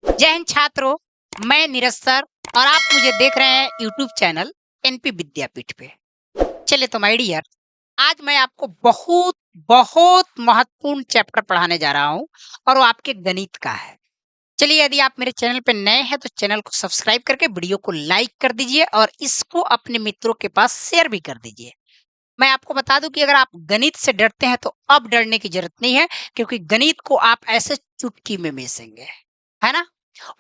जय हिंद छात्रों, मैं नीरज सर और आप मुझे देख रहे हैं यूट्यूब चैनल एनपी विद्यापीठ पे। चलिए तो माय डियर, आज मैं आपको बहुत बहुत महत्वपूर्ण चैप्टर पढ़ाने जा रहा हूँ और वो आपके गणित का है। चलिए, यदि आप मेरे चैनल पे नए हैं तो चैनल को सब्सक्राइब करके वीडियो को लाइक कर दीजिए और इसको अपने मित्रों के पास शेयर भी कर दीजिए। मैं आपको बता दूं कि अगर आप गणित से डरते हैं तो अब डरने की जरूरत नहीं है, क्योंकि गणित को आप ऐसे चुटकी में मिसेंगे, है ना?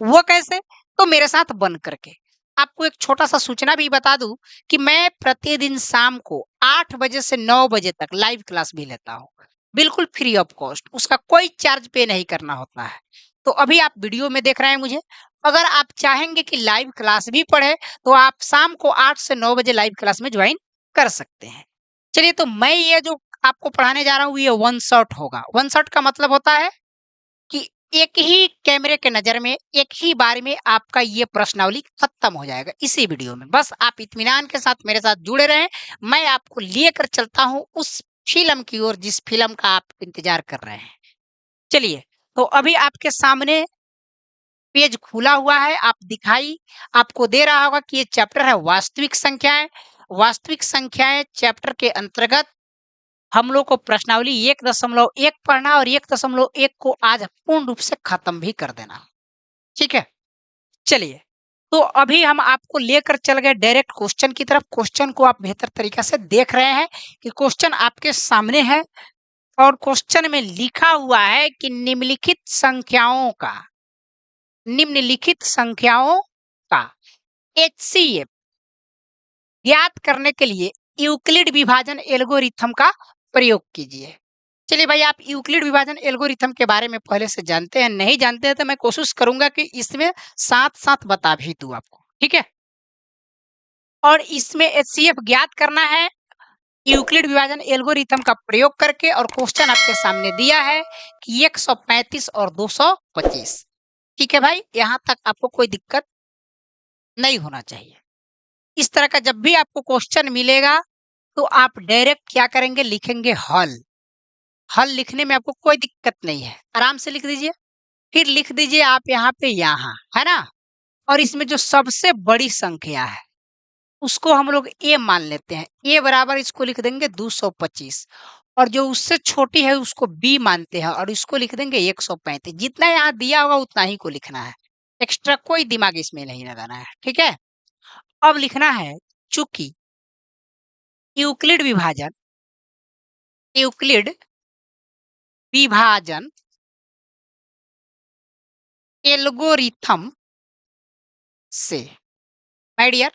वो कैसे? तो मेरे साथ बन करके। आपको एक छोटा-सा सूचना भी बता दूँ कि मैं प्रतिदिन शाम को 8 बजे से 9 बजे तक लाइव क्लास भी लेता हूँ। बिल्कुल फ्री ऑफ कॉस्ट, उसका कोई चार्ज पे नहीं करना होता है। तो अभी आप वीडियो में देख रहे हैं मुझे, अगर आप चाहेंगे कि लाइव क्लास भी पढ़े, तो आप शाम को 8 से 9 बजे लाइव क्लास में ज्वाइन कर सकते हैं। चलिए, तो मैं ये जो आपको पढ़ाने जा रहा हूँ, ये वन शॉट होगा। वन शॉट का मतलब होता है कि एक ही कैमरे के नज़र में, एक ही बार में आपका ये प्रश्नावली खत्म हो जाएगा इसी वीडियो में। बस आप इत्मीनान के साथ मेरे साथ जुड़े रहें, मैं आपको लेकर चलता हूँ उस फ़िल्म की ओर जिस फ़िल्म का आप इंतज़ार कर रहे हैं। चलिए, तो अभी आपके सामने पेज खुला हुआ है, आप दिखाई आपको दे रहा होगा कि ये चैप्टर है वास्तविक संख्याएँ। वास्तविक संख्याएँ चैप्टर के अंतर्गत हम लोग को प्रश्नावली 1.1 पढ़ना और 1.1 को आज पूर्ण रूप से खत्म भी कर देना। ठीक है? चलिए, तो अभी हम आपको लेकर चल गए डायरेक्ट क्वेश्चन की तरफ। क्वेश्चन को आप बेहतर तरीके से देख रहे हैं कि क्वेश्चन आपके सामने है और क्वेश्चन में लिखा हुआ है कि निम्नलिखित संख्याओं का एचसीएफ ज्ञात करने के लिए यूक्लिड विभाजन एल्गोरिथम का प्रयोग कीजिए। चलिए भाई, आप यूक्लिड विभाजन एल्गोरिथम के बारे में पहले से जानते हैं, नहीं जानते हैं तो मैं कोशिश करूंगा कि इसमें साथ-साथ बता भी दूं आपको, ठीक है? और इसमें एचसीएफ ज्ञात करना है यूक्लिड विभाजन एल्गोरिथम का प्रयोग करके, और क्वेश्चन आपके सामने दिया है कि 135 और 225। ठीक है भाई, यहाँ तक आपको कोई दिक्कत नहीं होना चाहिए। इस तरह का जब भी आपको क्वेश्चन मिलेगा तो आप डायरेक्ट क्या करेंगे, लिखेंगे हल। हल लिखने में आपको कोई दिक्कत नहीं है, आराम से लिख दीजिए। फिर लिख दीजिए आप यहाँ पे यहाँ, है ना? और इसमें जो सबसे बड़ी संख्या है उसको हम लोग ए मान लेते हैं। ए बराबर इसको लिख देंगे 225, और जो उससे छोटी है उसको बी मानते हैं और इसको लिख देंगे 135। जितना यहाँ दिया होगा उतना ही को लिखना है, एक्स्ट्रा कोई दिमाग इसमें नहीं लगाना है, ठीक है? अब लिखना है, चूंकि यूक्लिड विभाजन यूक्लिड विभाजन एल्गोरिथम से, माय डियर,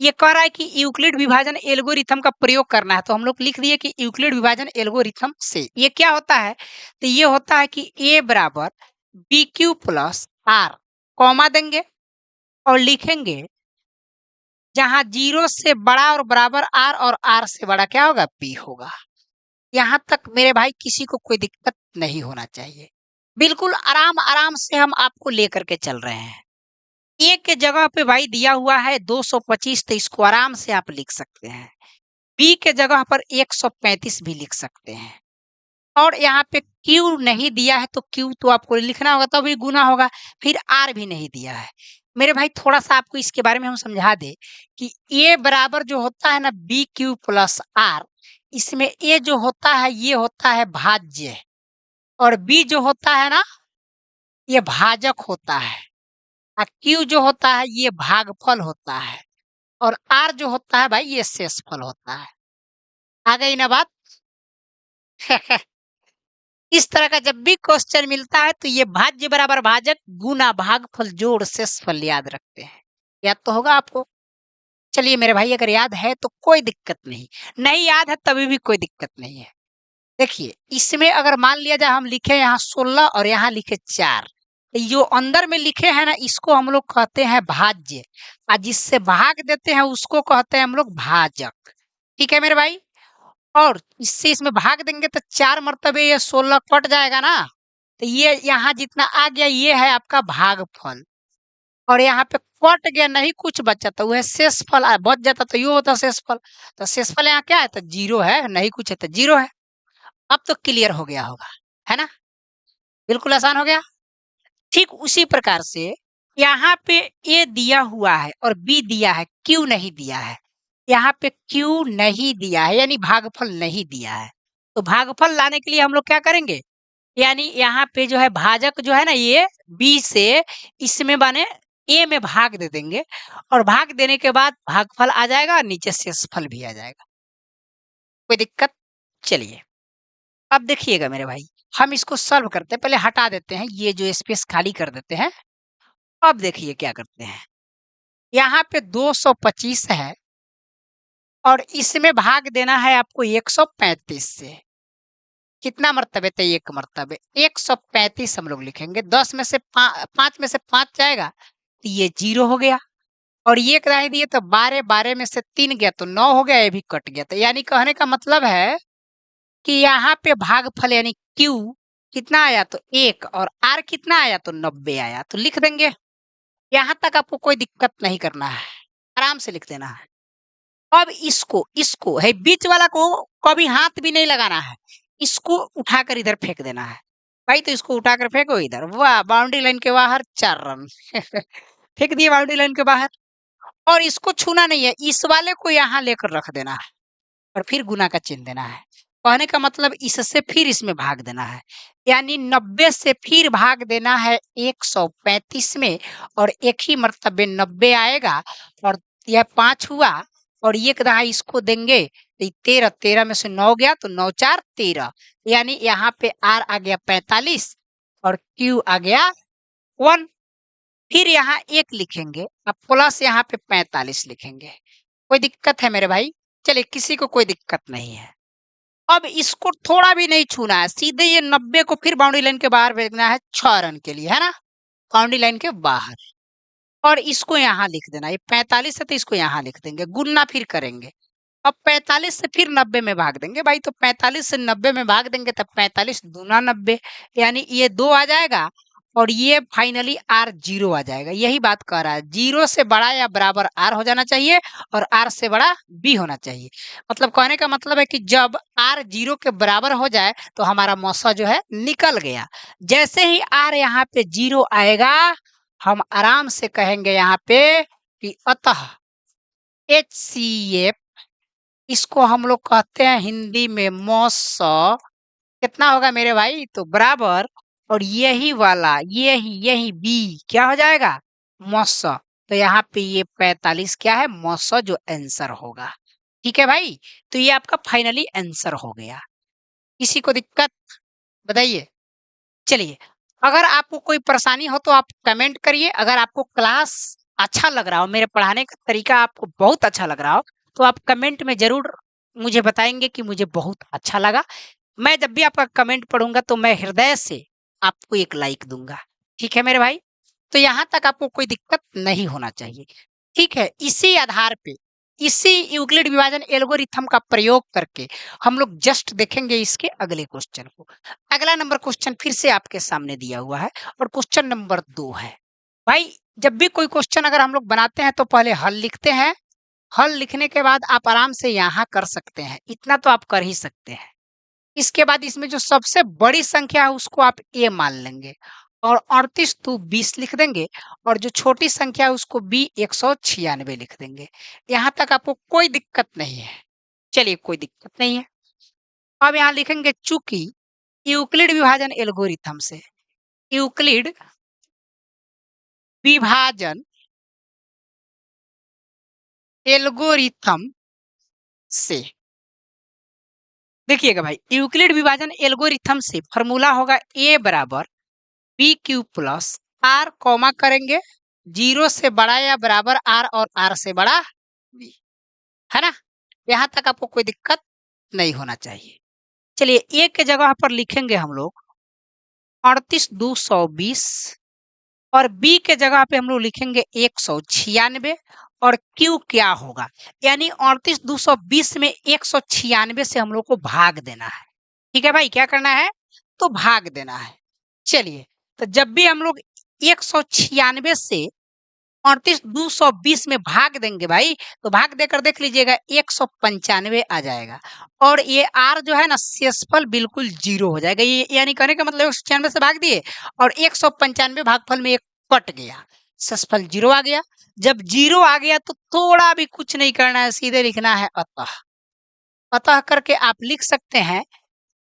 ये कह रहा है कि यूक्लिड विभाजन एल्गोरिथम का प्रयोग करना है, तो हम लोग लिख दिए कि यूक्लिड विभाजन एल्गोरिथम से। ये क्या होता है? तो ये होता है कि ए बराबर B Q plus R, comma देंगे और लिखेंगे जहां 0 से बड़ा और बराबर आर और आर से बड़ा क्या होगा, बी होगा। यहाँ तक मेरे भाई किसी को कोई दिक्कत नहीं होना चाहिए। बिल्कुल आराम आराम से हम आपको लेकर के चल रहे हैं। ए के जगह पे भाई दिया हुआ है 225, तो इसको आराम से आप लिख सकते हैं। बी के जगह पर 135 भी लिख सकते हैं। और यहाँ पे क्यू नहीं दिया है तो क्यू तो आपको लिखना होगा, तभी गुना होगा। फिर आर भी नहीं दिया है। मेरे भाई, थोड़ा सा आपको इसके बारे में हम समझा दे कि ए बराबर जो होता है ना बी क्यू प्लस आर, इसमें ए जो होता है ये होता है भाज्य, और बी जो होता है ना ये भाजक होता है, और क्यू जो होता है ये भागफल होता है, और आर जो होता है भाई ये शेषफल होता है। आ गई ना बात? इस तरह का जब भी क्वेश्चन मिलता है तो ये भाज्य बराबर भाजक गुना भागफल जोड़ शेषफल याद रखते हैं। याद तो होगा आपको। चलिए मेरे भाई, अगर याद है तो कोई दिक्कत नहीं, नहीं याद है तभी भी कोई दिक्कत नहीं है। देखिए, इसमें अगर मान लिया जाए हम लिखे यहाँ 16 और यहाँ लिखे 4, जो अंदर में लिखे हैं ना इसको हम लोग कहते हैं भाज्य, और जिससे भाग देते हैं उसको कहते हैं हम लोग भाजक। ठीक है मेरे भाई? और इससे इसमें भाग देंगे तो 4 मर्तबे ये 16 कट जाएगा ना, तो ये यहाँ जितना आ गया ये है आपका भागफल, और यहाँ पे कट गया, नहीं कुछ बचा तो वह शेषफल बच जाता, तो ये होता शेषफल। तो शेषफल यहाँ क्या है, तो 0 है, नहीं कुछ है तो 0 है। अब तो क्लियर हो गया होगा, है ना? बिल्कुल आसान हो गया। ठीक उसी प्रकार से यहाँ पे ए दिया हुआ है और बी दिया है, क्यू नहीं दिया है। यहाँ पे क्यू नहीं दिया है यानी भागफल नहीं दिया है। तो भागफल लाने के लिए हम लोग क्या करेंगे? यानी यहाँ पे जो है भाजक जो है ना ये बी से इसमें माने ए में भाग दे देंगे और भाग देने के बाद भागफल आ जाएगा और नीचे शेषफल भी आ जाएगा। कोई दिक्कत? चलिए अब देखिएगा मेरे भाई, हम इसको सॉल्व करते हैं। पहले हटा देते हैं, ये जो स्पेस खाली कर देते हैं। अब देखिए क्या करते हैं, यहाँ पे 225 है और इसमें भाग देना है आपको 135 से। कितना मर्तबे? तो एक मर्तबे 135 हम लोग लिखेंगे। 10 में से 5 में से 5 जाएगा तो ये 0 हो गया और ये कराई दिए तो 12, 12 में से 3 गया तो 9 हो गया, ये भी कट गया। तो यानी कहने का मतलब है कि यहाँ पे भागफल यानी Q कितना आया? तो 1 और R कितना आया? तो 90 आया। तो लिख देंगे। यहाँ तक आपको कोई दिक्कत नहीं करना है, आराम से लिख देना है। अब इसको है बीच वाला को कभी हाथ भी नहीं लगाना है, इसको उठाकर इधर फेंक देना है। भाई तो इसको उठाकर फेंको इधर। वाह, बाउंड्री लाइन के बाहर 4 रन। फेंक दिए बाउंड्री लाइन के बाहर। और इसको छूना नहीं है, इस वाले को यहाँ लेकर रख देना है और फिर गुना का चिन्ह देना है। कहने का मतलब इससे फिर इसमें भाग देना है, यानी 90 से फिर भाग देना है 135 में और एक ही मर्तबे 90 आएगा और यह 5 हुआ और एक दहा इसको देंगे तो 13, 13 में से 9 गया तो 9 4 13, यानी यहाँ पे R आ गया 45 और Q आ गया 1। फिर यहाँ 1 लिखेंगे अब प्लस यहाँ पे 45 लिखेंगे। कोई दिक्कत है मेरे भाई? चलिए, किसी को कोई दिक्कत नहीं है। अब इसको थोड़ा भी नहीं छूना है, सीधे ये 90 को फिर बाउंड्री लाइन के बाहर भेजना है 6 रन के लिए, है ना? बाउंड्री लाइन के बाहर। और इसको यहाँ लिख देना, ये 45 है तो इसको यहाँ लिख देंगे, गुणना फिर करेंगे। अब 45 से फिर 90 में भाग देंगे भाई, तो 45 से 90 में भाग देंगे तब 45 दूना 90, यानी ये 2 आ जाएगा और ये फाइनली R 0 आ जाएगा। यही बात कह रहा है, 0 से बड़ा या बराबर R हो जाना चाहिए और R से बड़ा B होना चाहिए। मतलब कहने का मतलब है कि जब R 0 के बराबर हो जाए तो हमारा मौसा जो है निकल गया। जैसे ही R यहाँ पे 0 आएगा हम आराम से कहेंगे यहाँ पे कि अतः HCF, इसको हम लोग कहते हैं हिंदी में मौसा। कितना होगा मेरे भाई? तो बराबर और यही वाला यही बी क्या हो जाएगा? मौसा। तो यहाँ पे ये 45 क्या है? मौसा, जो आंसर होगा। ठीक है भाई, तो ये आपका फाइनली आंसर हो गया। किसी को दिक्कत बताइए? चलिए, अगर आपको कोई परेशानी हो तो आप कमेंट करिए। अगर आपको क्लास अच्छा लग रहा हो, मेरे पढ़ाने का तरीका आपको बहुत अच्छा लग रहा हो, तो आप कमेंट में जरूर मुझे बताएंगे कि मुझे बहुत अच्छा लगा। मैं जब भी आपका कमेंट पढ़ूंगा तो मैं हृदय से आपको एक लाइक दूंगा। ठीक है मेरे भाई? तो यहाँ तक आपको कोई दिक्कत नहीं होना चाहिए। ठीक है, इसी आधार पे, इसी यूक्लिड विभाजन एल्गोरिथम का प्रयोग करके हम लोग जस्ट देखेंगे इसके अगले क्वेश्चन को। अगला नंबर क्वेश्चन फिर से आपके सामने दिया हुआ है और क्वेश्चन नंबर 2 है। भाई जब भी कोई क्वेश्चन अगर हम लोग बनाते हैं तो पहले हल लिखते हैं। हल लिखने के बाद आप आराम से यहाँ कर सकते हैं, इतना तो आप कर ही सकते हैं। इसके बाद इसमें जो सबसे बड़ी संख्या है उसको आप ए मान लेंगे और 38 तो 20 लिख देंगे और जो छोटी संख्या है उसको बी 196 लिख देंगे। यहाँ तक आपको कोई दिक्कत नहीं है? चलिए, कोई दिक्कत नहीं है। अब यहाँ लिखेंगे चूंकि यूक्लिड विभाजन एल्गोरिथम से, यूक्लिड विभाजन एल्गोरिथम से, देखिएगा भाई, यूक्लिड विभाजन एल्गोरिथम से फॉर्मूला होगा ए बराबर B Q plus R, comma करेंगे 0 से बड़ा या बराबर आर और आर से बड़ा बी, है ना? यहाँ तक आपको कोई दिक्कत नहीं होना चाहिए। चलिए, ए के जगह पर लिखेंगे हम लोग 38,220 और बी के जगह पे हम लोग लिखेंगे 196 और क्यू क्या होगा? यानी 38,220 में 196 से हम लोग को भाग देना है। ठीक है भाई, क्या करना है? तो भाग देना है। चलिए, तो जब भी हम लोग 196 से 38 220 में भाग देंगे भाई, तो भाग देकर देख लीजिएगा 195 आ जाएगा। और ये आर जो है ना शेषफल बिल्कुल 0 हो जाएगा। ये यानी कहने का मतलब 196 से भाग दिए और 195 भागफल में एक कट गया, शेषफल 0 आ गया। जब 0 आ गया तो थोड़ा भी कुछ नहीं करना है, सीधे लिखना है अतः। अतः करके आप लिख सकते हैं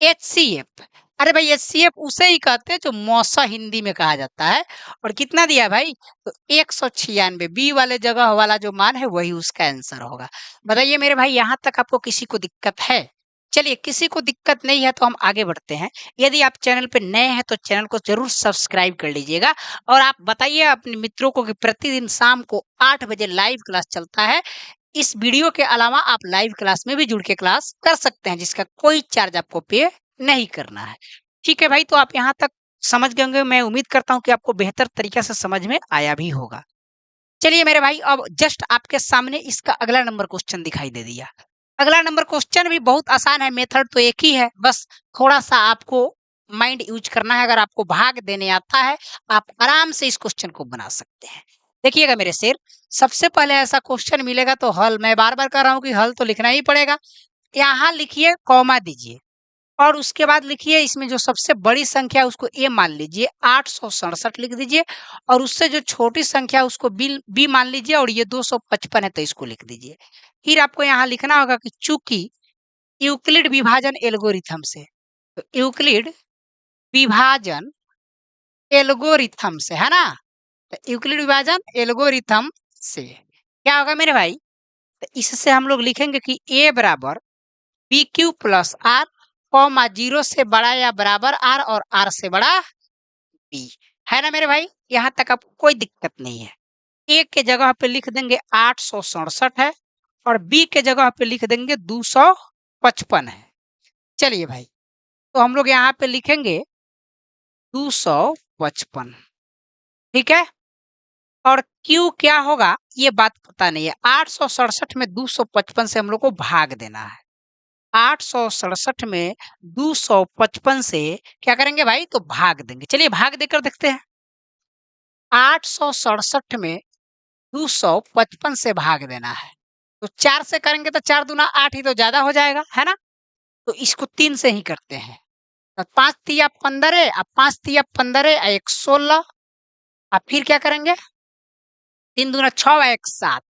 HCF। अरे भाई HCF उसे ही कहते हैं जो मौसा हिंदी में कहा जाता है। और कितना दिया भाई, तो 196, बी वाले जगह वाला जो मान है वही उसका आंसर होगा। बताइए मेरे भाई, यहाँ तक आपको किसी को दिक्कत है? चलिए, किसी को दिक्कत नहीं है तो हम आगे बढ़ते हैं। यदि आप चैनल पे नए हैं तो चैनल को जरूर सब्सक्राइब कर लीजिएगा। और आप बताइए अपने मित्रों को कि प्रतिदिन शाम को 8 बजे लाइव क्लास चलता है। इस वीडियो के अलावा आप लाइव क्लास में भी जुड़ के क्लास कर सकते हैं, जिसका कोई चार्ज आपको पे नहीं करना है। ठीक है भाई, तो आप यहाँ तक समझ गए होंगे। मैं उम्मीद करता हूँ कि आपको बेहतर तरीके से समझ में आया भी होगा। चलिए मेरे भाई, अब जस्ट आपके सामने इसका अगला नंबर क्वेश्चन दिखाई दे दिया। अगला नंबर क्वेश्चन भी बहुत आसान है, मेथड तो एक ही है, बस थोड़ा सा आपको माइंड यूज करना है। अगर आपको भाग देने आता है, आप आराम से इस क्वेश्चन को बना सकते हैं। देखिएगा मेरे शेर, सबसे पहले ऐसा क्वेश्चन मिलेगा तो हल, मैं बार बार कह रहा हूँ कि हल तो लिखना ही पड़ेगा। यहाँ लिखिए, कॉमा दीजिए और उसके बाद लिखिए इसमें जो सबसे बड़ी संख्या है उसको ए मान लीजिए, 867 लिख दीजिए। और उससे जो छोटी संख्या है उसको बी मान लीजिए, और ये 255 है तो इसको लिख दीजिए। फिर आपको यहाँ लिखना होगा कि चूंकि यूक्लिड विभाजन एल्गोरिथम से, तो यूक्लिड विभाजन एल्गोरिथम से है ना, तो यूक्लिड विभाजन एल्गोरिथम से क्या होगा मेरे भाई, तो इससे हम लोग लिखेंगे कि ए बराबर B Q plus R, comma 0 से बड़ा या बराबर आर और आर से बड़ा बी। है ना मेरे भाई, यहाँ तक आपको कोई दिक्कत नहीं है। ए के जगह पे लिख देंगे 867 है और बी के जगह पे लिख देंगे 255 है। चलिए भाई, तो हम लोग यहाँ पे लिखेंगे 255, ठीक है। और क्यू क्या होगा ये बात पता नहीं है। 867 में 255 से हम लोग को भाग देना है। 867 में 255 से क्या करेंगे भाई, तो भाग देंगे। चलिए भाग देकर देखते हैं। 867 में 255 से भाग देना है, तो 4 से करेंगे तो 4 दूना 8 ही तो ज्यादा हो जाएगा, है ना। तो इसको 3 से ही करते हैं। तो 5 तिया 15, अब 5 तिया 15 एक 16। अब फिर क्या करेंगे, 3 दूना 6 एक 7,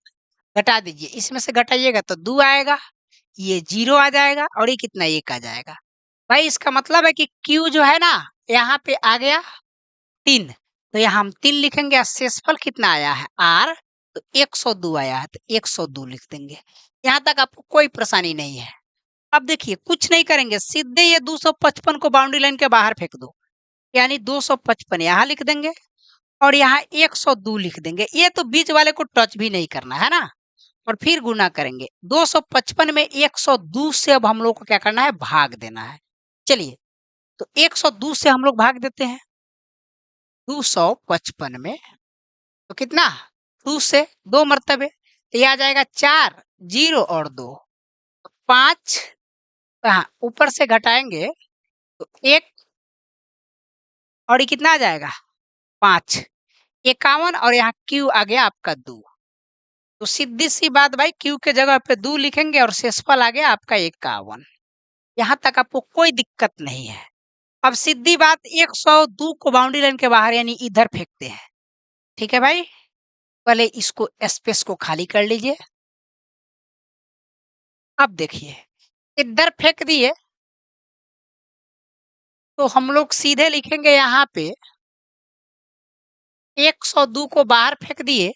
घटा दीजिए। इसमें से घटाइएगा तो 2 आएगा, ये 0 आ जाएगा और ये कितना 1 आ जाएगा। भाई इसका मतलब है कि Q जो है ना, यहाँ पे आ गया 3, तो यहाँ हम 3 लिखेंगे। और शेषफल कितना आया है R, तो 102 आया है, तो 102 लिख देंगे। यहाँ तक आपको कोई परेशानी नहीं है। अब देखिए कुछ नहीं करेंगे, सीधे ये 255 को बाउंड्री लाइन के बाहर फेंक दो, यानी 255 यहाँ लिख देंगे और यहाँ 102 लिख देंगे। ये तो बीच वाले को टच भी नहीं करना है ना। और फिर गुना करेंगे 255 में 102 से, अब हम लोग को क्या करना है, भाग देना है। चलिए, तो 102 से हम लोग भाग देते हैं 255 में, तो कितना 2 से 2 मरतबे, तो ये आ जाएगा 4, 0 और 2, 5। हाँ, ऊपर से घटाएंगे तो 1 और ये कितना आ जाएगा 5, 51 और यहाँ Q आ गया आपका 2। तो सीधी सी बात भाई, Q के जगह पे 2 लिखेंगे और शेषफल आ गया आपका 51। यहाँ तक आपको कोई दिक्कत नहीं है। अब सीधी बात 102 को बाउंड्री लाइन के बाहर यानी इधर फेंकते हैं, ठीक है भाई। पहले इसको स्पेस को खाली कर लीजिए। अब देखिए इधर फेंक दिए तो हम लोग सीधे लिखेंगे यहाँ पे 102 को बाहर फेंक दिए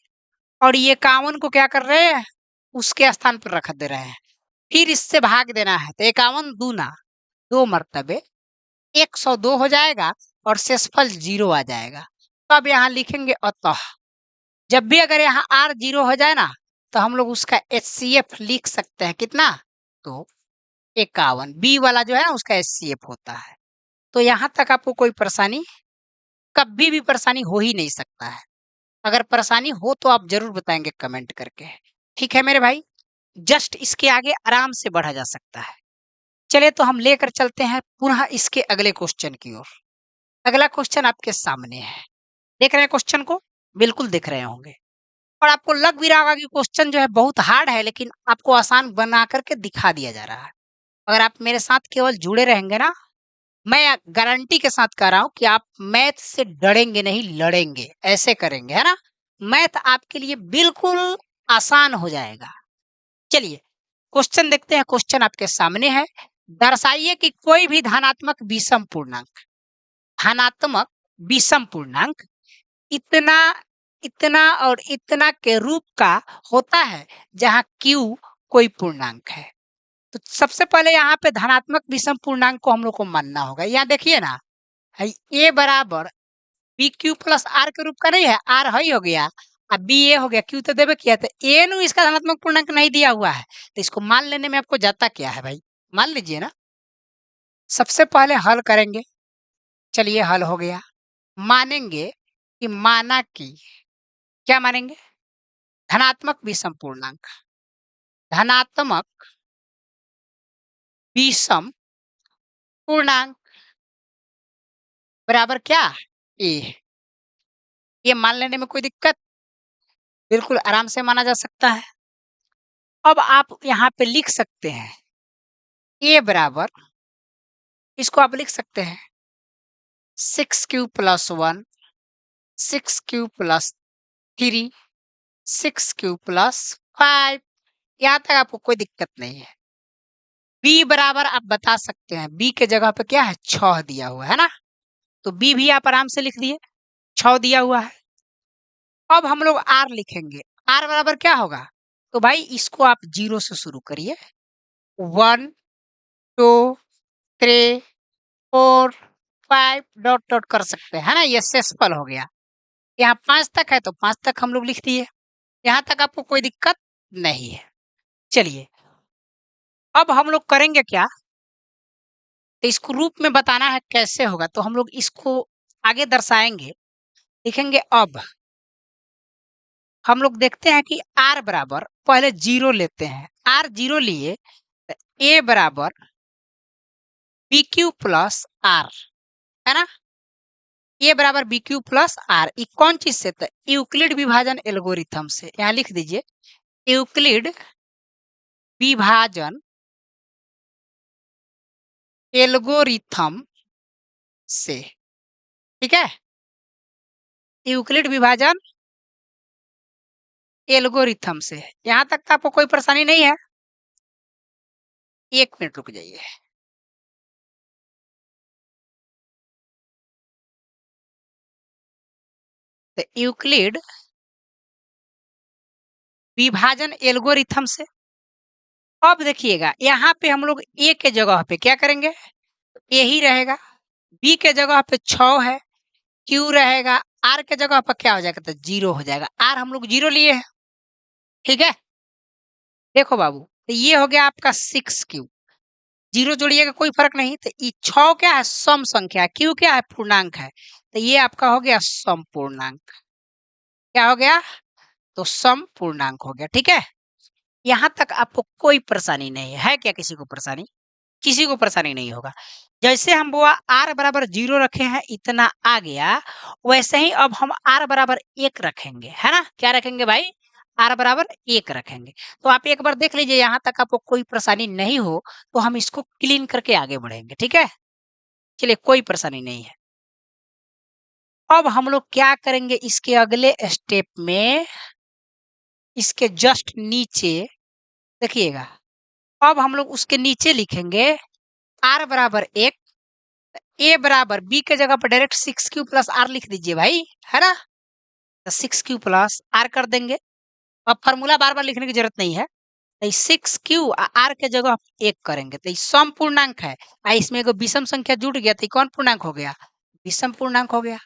और ये 51 को क्या कर रहे हैं, उसके स्थान पर रख दे रहे हैं। फिर इससे भाग देना है, तो 51 दूना 2 मरतबे 102 हो जाएगा और शेषफल 0 आ जाएगा। तो अब यहाँ लिखेंगे अतः। जब भी अगर यहाँ R 0 हो जाए ना, तो हम लोग उसका HCF लिख सकते हैं कितना, तो 51। बी वाला जो है ना उसका HCF होता है। तो यहाँ तक आपको कोई परेशानी, कभी भी परेशानी हो ही नहीं सकता है। अगर परेशानी हो तो आप जरूर बताएंगे कमेंट करके, ठीक है मेरे भाई। जस्ट इसके आगे आराम से बढ़ा जा सकता है। चलिए, तो हम लेकर चलते हैं पुनः इसके अगले क्वेश्चन की ओर। अगला क्वेश्चन आपके सामने है, देख रहे हैं क्वेश्चन को, बिल्कुल देख रहे होंगे। और आपको लग भी रहा होगा कि क्वेश्चन जो है बहुत हार्ड है, लेकिन आपको आसान बना करके दिखा दिया जा रहा है। अगर आप मेरे साथ केवल जुड़े रहेंगे ना, मैं गारंटी के साथ कह रहा हूँ कि आप मैथ से डरेंगे नहीं, लड़ेंगे, ऐसे करेंगे, है ना? मैथ आपके लिए बिल्कुल आसान हो जाएगा। चलिए, क्वेश्चन देखते हैं। क्वेश्चन आपके सामने है। दर्शाइए कि कोई भी धनात्मक विषम पूर्णांक, धनात्मक विषम पूर्णांक इतना, इतना और इतना के रूप का होता है जहां Q कोई पूर्णांक है। तो सबसे पहले यहाँ पे धनात्मक विषम पूर्णांक को हम लोग को मानना होगा। यहाँ देखिए ना, ए बराबर बी क्यू प्लस आर के रूप का नहीं है, आर है ही हो गया, अब बी ए हो गया, क्यू तो देवे किया, तो ए नु इसका धनात्मक पूर्णांक नहीं दिया हुआ है, तो इसको मान लेने में आपको जाता क्या है भाई? मान लीजिए ना, सबसे पहले हल करेंगे। चलिए हल हो गया। मानेंगे कि माना कि क्या मानेंगे? धनात्मक विषम पूर्णांक, धनात्मक विषम पूर्णांक बराबर क्या? ए। ये मान लेने में कोई दिक्कत? बिल्कुल आराम से माना जा सकता है। अब आप यहाँ पे लिख सकते हैं ए बराबर, इसको आप लिख सकते हैं 6Q plus 1, 6Q plus 3, 6Q plus 5। यहाँ तक आपको कोई दिक्कत नहीं है। बी बराबर आप बता सकते हैं, बी के जगह पे क्या है? 6 दिया हुआ है ना, तो बी भी आप आराम से लिख दिए, 6 दिया हुआ है। अब हम लोग आर लिखेंगे। आर बराबर क्या होगा? तो भाई इसको आप 0 से शुरू करिए। 1, 2, 3, 4, 5 डॉट डॉट कर सकते हैं, है ना? ये शेषफल हो गया। यहाँ 5 तक है तो 5 तक हम लोग लिख दिए। यहाँ तक आपको कोई दिक्कत नहीं है। चलिए, अब हम लोग करेंगे क्या? तो इसको रूप में बताना है कैसे होगा, तो हम लोग इसको आगे दर्शाएंगे, लिखेंगे। अब हम लोग देखते हैं कि आर बराबर पहले 0 लेते हैं। आर 0 लिए तो ए बराबर बी क्यू प्लस आर, है ना? ए बराबर बी क्यू प्लस आर, ये कौन चीज से? तो यूक्लिड विभाजन एल्गोरिथम से। यहाँ लिख दीजिए यूक्लिड विभाजन एल्गोरिथम से। ठीक है, यूक्लिड विभाजन एल्गोरिथम से। यहाँ तक तो आपको कोई परेशानी नहीं है? एक मिनट रुक जाइए। तो यूक्लिड विभाजन एल्गोरिथम से। अब देखिएगा, यहाँ पे हम लोग ए के जगह पे क्या करेंगे? ए ही रहेगा। बी के जगह पे 6 है, क्यू रहेगा, आर के जगह पर क्या हो जाएगा? तो 0 हो जाएगा। आर हम लोग 0 लिए हैं। ठीक है, देखो बाबू, तो ये हो गया आपका 6Q। 0 जोड़िएगा कोई फर्क नहीं। तो ये 6 क्या है? सम संख्या। क्यू क्या है? पूर्णांक है। तो ये आपका हो गया सम पूर्णांक। क्या हो गया? तो सम पूर्णांक हो गया। ठीक है, यहाँ तक आपको कोई परेशानी नहीं है क्या? किसी को परेशानी? किसी को परेशानी नहीं होगा। जैसे हम वो आर बराबर 0 रखे हैं, इतना आ गया, वैसे ही अब हम आर बराबर 1 रखेंगे, है ना? क्या रखेंगे भाई? आर बराबर 1 रखेंगे। तो आप एक बार देख लीजिए, यहाँ तक आपको कोई परेशानी नहीं हो तो हम इसको क्लीन करके आगे बढ़ेंगे। ठीक है, चलिए, कोई परेशानी नहीं है। अब हम लोग क्या करेंगे? इसके अगले स्टेप में, इसके जस्ट नीचे देखिएगा, अब हम लोग उसके नीचे लिखेंगे आर बराबर 1, ए बराबर बी के जगह पर डायरेक्ट 6Q प्लस आर लिख दीजिए भाई, है ना? तो 6Q प्लस आर कर देंगे। अब फॉर्मूला बार बार लिखने की जरूरत नहीं है। तो 6Q आर के जगह 1 करेंगे तो ये सम पूर्णांक है। इसमें एगो विषम संख्या जुड़ गया, तो ये कौन पूर्णांक हो गया? विषम पूर्णांक हो गया।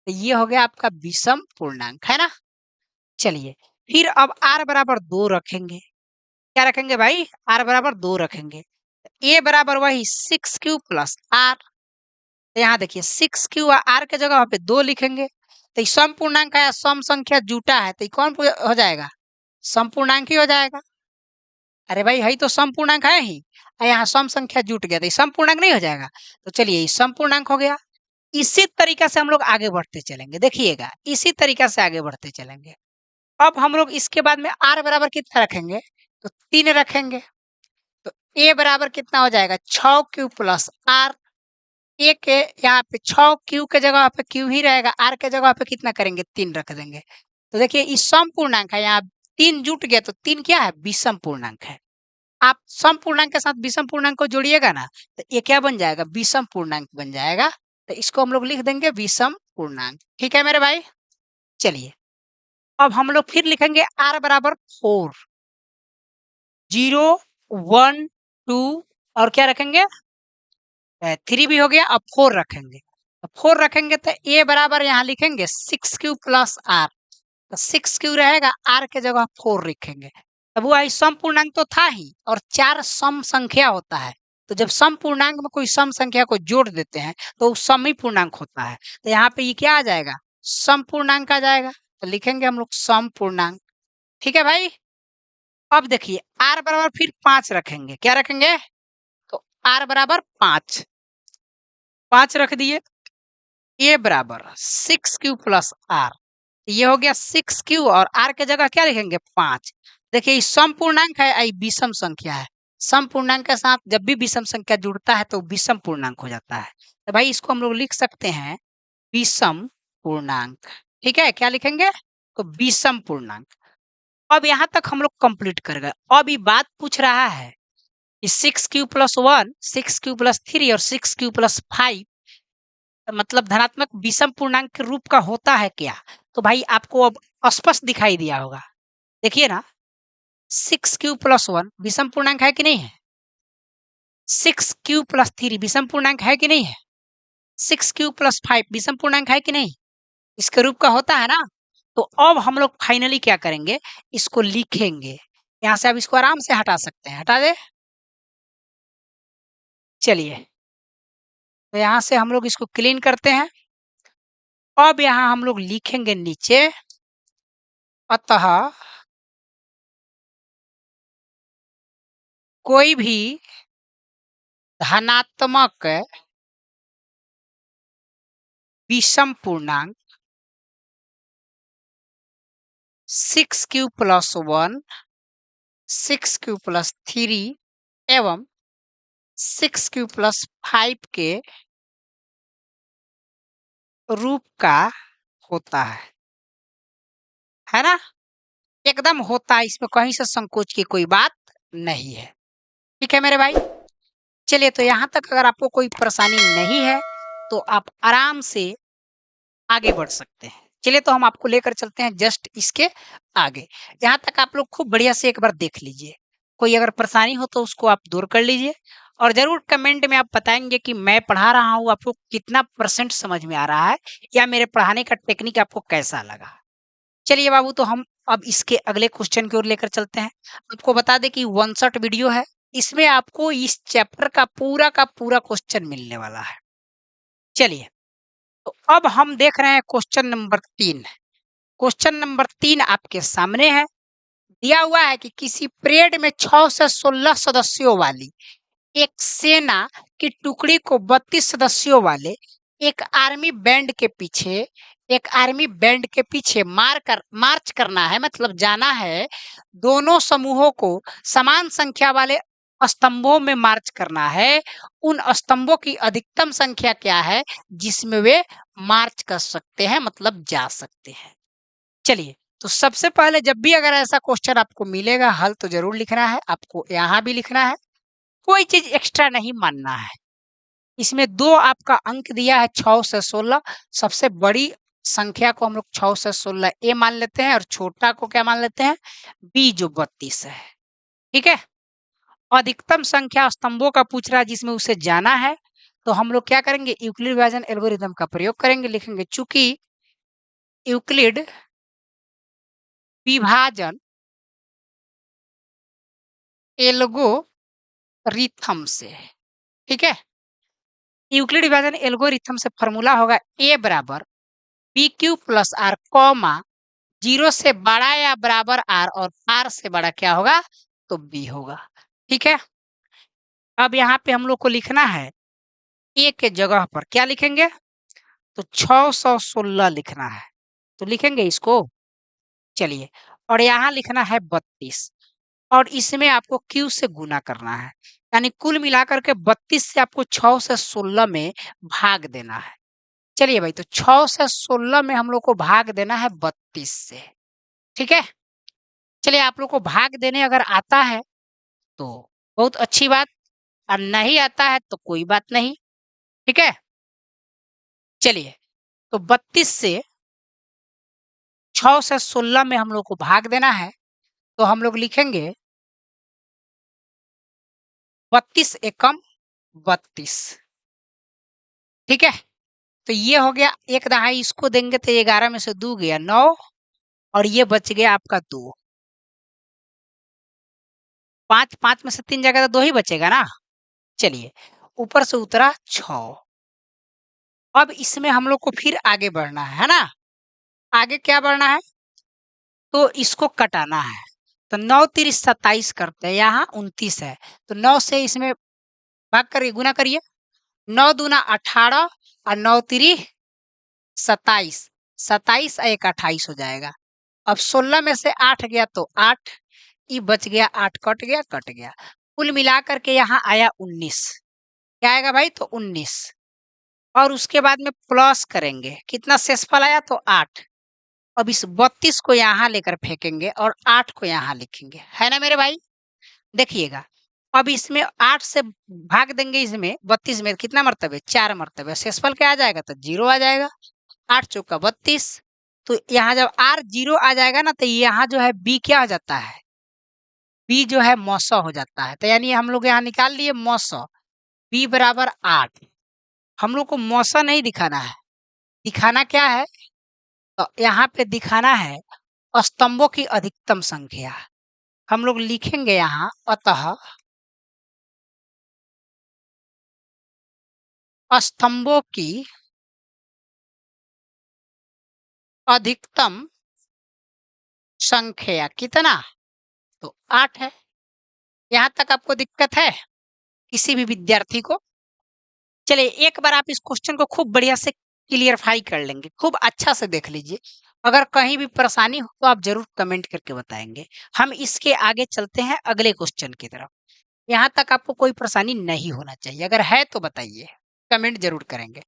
तो ये हो गया आपका विषम पूर्णांक, है ना? चलिए, फिर अब आर बराबर 2 रखेंगे। क्या रखेंगे भाई? आर बराबर 2 रखेंगे। ए बराबर वही 6Q प्लस आर। तो यहाँ देखिए 6Q आर के जगह पे 2 लिखेंगे। तो ये सम पूर्णांक है, सम संख्या जुटा है, तो ये कौन हो जाएगा? सम पूर्णांक ही हो जाएगा। अरे भाई, है तो सम पूर्णांक है ही, यहाँ सम संख्या जुट गया तो ये सम पूर्णांक नहीं हो जाएगा? तो चलिए, ये सम पूर्णांक हो गया। इसी तरीका से हम लोग आगे बढ़ते चलेंगे। देखिएगा, इसी तरीका से आगे बढ़ते चलेंगे। अब हम लोग इसके बाद में r बराबर कितना रखेंगे, तो 3 रखेंगे। तो a बराबर कितना हो जाएगा, 6q प्लस r। a के यहाँ पे 6q के जगह पे q ही रहेगा, r के जगह पे कितना करेंगे, 3 रख देंगे। तो देखिए ये सम पूर्णांक है, यहाँ 3 जुट गया तो 3 क्या है, विषम पूर्णांक है। आप सम पूर्णांक के साथ विषम पूर्णांक को जोड़िएगा ना, तो ये क्या बन जाएगा, विषम पूर्णांक बन जाएगा। तो इसको हम लोग लिख देंगे विषम पूर्णांक। ठीक है मेरे भाई। चलिए अब हम लोग फिर लिखेंगे r बराबर 4, 0, 1, 2 और क्या रखेंगे, 3 भी हो गया, अब 4 रखेंगे। 4 रखेंगे तो a बराबर यहाँ लिखेंगे 6q प्लस r। तो 6q रहेगा, r के जगह 4 लिखेंगे। अब वो सम पूर्णांक तो था ही, और 4 सम संख्या होता है। तो जब सम पूर्णांक में कोई सम संख्या को जोड़ देते हैं तो वो सम ही पूर्णांक होता है। तो यहाँ पे ये क्या आ जाएगा, सम पूर्णांक आ जाएगा। तो लिखेंगे हम लोग सम पूर्णांक। ठीक है भाई। अब देखिए r बराबर फिर 5 रखेंगे, क्या रखेंगे, तो r बराबर 5, 5 रख दिए। a बराबर 6q प्लस r, ये हो गया 6q और r के जगह क्या लिखेंगे, 5। देखिए सम पूर्णांक है, आई विषम संख्या है। सम पूर्णांक के साथ जब भी विषम संख्या जुड़ता है तो विषम पूर्णांक हो जाता है। तो भाई इसको हम लोग लिख सकते हैं विषम पूर्णांक। ठीक है, क्या लिखेंगे, तो विषम पूर्णांक। अब यहाँ तक हम लोग कंप्लीट कर गए। अब ये बात पूछ रहा है कि 6q प्लस 1, 6q प्लस 3 और 6q प्लस 5 मतलब धनात्मक विषम पूर्णांक के रूप का होता है क्या। तो भाई आपको अब स्पष्ट दिखाई दिया होगा। देखिए ना, 6q प्लस 1 विषम पूर्णांक है कि नहीं है, 6q प्लस 3 विषम पूर्णांक है कि नहीं है, 6q प्लस 5 विषम पूर्णांक है कि नहीं, इसके रूप का होता है ना। तो अब हम लोग फाइनली क्या करेंगे, इसको लिखेंगे। यहाँ से आप इसको आराम से हटा सकते हैं, हटा दे। चलिए तो यहाँ से हम लोग इसको क्लीन करते हैं। अब यहाँ हम लोग लिखेंगे नीचे, अतः कोई भी धनात्मक विषम पूर्णांक 6q प्लस 1, 6q प्लस 3 एवं 6q प्लस 5 के रूप का होता है ना। एकदम होता है, इसमें कहीं से संकोच की कोई बात नहीं है। ठीक है मेरे भाई। चलिए तो यहाँ तक अगर आपको कोई परेशानी नहीं है तो आप आराम से आगे बढ़ सकते हैं। चलिए तो हम आपको लेकर चलते हैं जस्ट इसके आगे। यहाँ तक आप लोग खूब बढ़िया से एक बार देख लीजिए। कोई अगर परेशानी हो तो उसको आप दूर कर लीजिए, और जरूर कमेंट में आप बताएंगे कि मैं पढ़ा रहा हूँ आपको कितना परसेंट समझ में आ रहा है, या मेरे पढ़ाने का टेक्निक आपको कैसा लगा। चलिए बाबू, तो हम अब इसके अगले क्वेश्चन की ओर लेकर चलते हैं। आपको बता दें कि 1 शॉट वीडियो है, इसमें आपको इस चैप्टर का पूरा क्वेश्चन मिलने वाला है। चलिए तो अब हम देख रहे हैं क्वेश्चन नंबर 3। क्वेश्चन नंबर 3 आपके सामने है। दिया हुआ है कि किसी परेड में 6 से 16 सदस्यों वाली एक सेना की टुकड़ी को 32 सदस्यों वाले एक आर्मी बैंड के पीछे मार्च करना है, मतलब जाना है। दोनों समूहों को समान संख्या वाले स्तंभों में मार्च करना है। उन स्तंभों की अधिकतम संख्या क्या है जिसमें वे मार्च कर सकते हैं, मतलब जा सकते हैं। चलिए तो सबसे पहले जब भी अगर ऐसा क्वेश्चन आपको मिलेगा, हल तो जरूर लिखना है, आपको यहाँ भी लिखना है, कोई चीज एक्स्ट्रा नहीं मानना है। इसमें 2 आपका अंक दिया है 6 से 16। सबसे बड़ी संख्या को हम लोग 6 से 16 ए मान लेते हैं, और छोटा को क्या मान लेते हैं, बी जो 32 है। ठीक है। अधिकतम संख्या स्तंभों का पूछ रहा है जिसमें उसे जाना है, तो हम लोग क्या करेंगे, यूक्लिड विभाजन एल्गोरिथम का प्रयोग करेंगे। लिखेंगे चूंकि यूक्लिड विभाजन एल्गोरिथम से, ठीक है, यूक्लिड विभाजन एल्गोरिथम से फॉर्मूला होगा ए बराबर P Q plus R comma 0 से बड़ा या बराबर आर और आर से बड़ा क्या होगा, तो बी होगा। ठीक है। अब यहाँ पे हम लोग को लिखना है ए के जगह पर क्या लिखेंगे, तो 616 लिखना है। तो लिखेंगे इसको। चलिए और यहाँ लिखना है 32 और इसमें आपको Q से गुना करना है। यानी कुल मिलाकर के 32 से आपको 6 से 16 में भाग देना है। चलिए भाई, तो 6 से 16 में हम लोग को भाग देना है 32 से। ठीक है? चलिए, आप लोग को भाग देने अगर आता है तो बहुत अच्छी बात, और नहीं आता है तो कोई बात नहीं। ठीक है? चलिए, तो 32 से 6 से 16 में हम लोग को भाग देना है, तो हम लोग लिखेंगे 32 एकम 32। ठीक है? तो ये हो गया, एक दहाई इसको देंगे तो 11 में से 2 गया 9 और ये बच गया आपका 2। 5 5 में से 3 जाएगा तो 2 ही बचेगा ना। चलिए, ऊपर से उतरा 6। अब इसमें हम लोग को फिर आगे बढ़ना है ना? आगे क्या बढ़ना है? तो इसको कटाना है। तो 9 तिरी 27 करते हैं, यहाँ 29 है। तो 9 से इसमें भाग करिए, गुना करिए। 9 दूना 18 और 9 तिरी 27, 27 और एक 28 हो जाएगा। अब 16 में से 8 गया तो 8, ये बच गया 8, कट गया कट गया। कुल मिला करके यहाँ आया 19। क्या आएगा भाई? तो 19। और उसके बाद में प्लस करेंगे, कितना शेषफल आया? तो 8। अब इस 32 को यहाँ लेकर फेंकेंगे और 8 को यहाँ लिखेंगे, है ना मेरे भाई? देखिएगा, अब इसमें 8 से भाग देंगे, इसमें 32 में कितना मर्तबे? 4 मर्तबे। शेषफल क्या आ जाएगा? तो 0 आ जाएगा। 8 चौका 32। तो यहाँ जब R 0 आ जाएगा ना, तो यहाँ जो है B क्या हो जाता है? B जो है मौसा हो जाता है। तो यानी हम लोग यहाँ निकाल लिए मौसा, B बराबर 8। हम लोग को मौसा नहीं दिखाना है, दिखाना क्या है? तो यहाँ पे दिखाना है स्तंभों की अधिकतम संख्या। हम लोग लिखेंगे यहाँ, अतः स्तंभों की अधिकतम संख्या कितना? तो 8 है। यहाँ तक आपको दिक्कत है किसी भी विद्यार्थी को? चलिए, एक बार आप इस क्वेश्चन को खूब बढ़िया से क्लियरफाई कर लेंगे, खूब अच्छा से देख लीजिए। अगर कहीं भी परेशानी हो तो आप जरूर कमेंट करके बताएंगे। हम इसके आगे चलते हैं अगले क्वेश्चन की तरफ। यहाँ तक आपको कोई परेशानी नहीं होना चाहिए, अगर है तो बताइए, कमेंट जरूर करेंगे।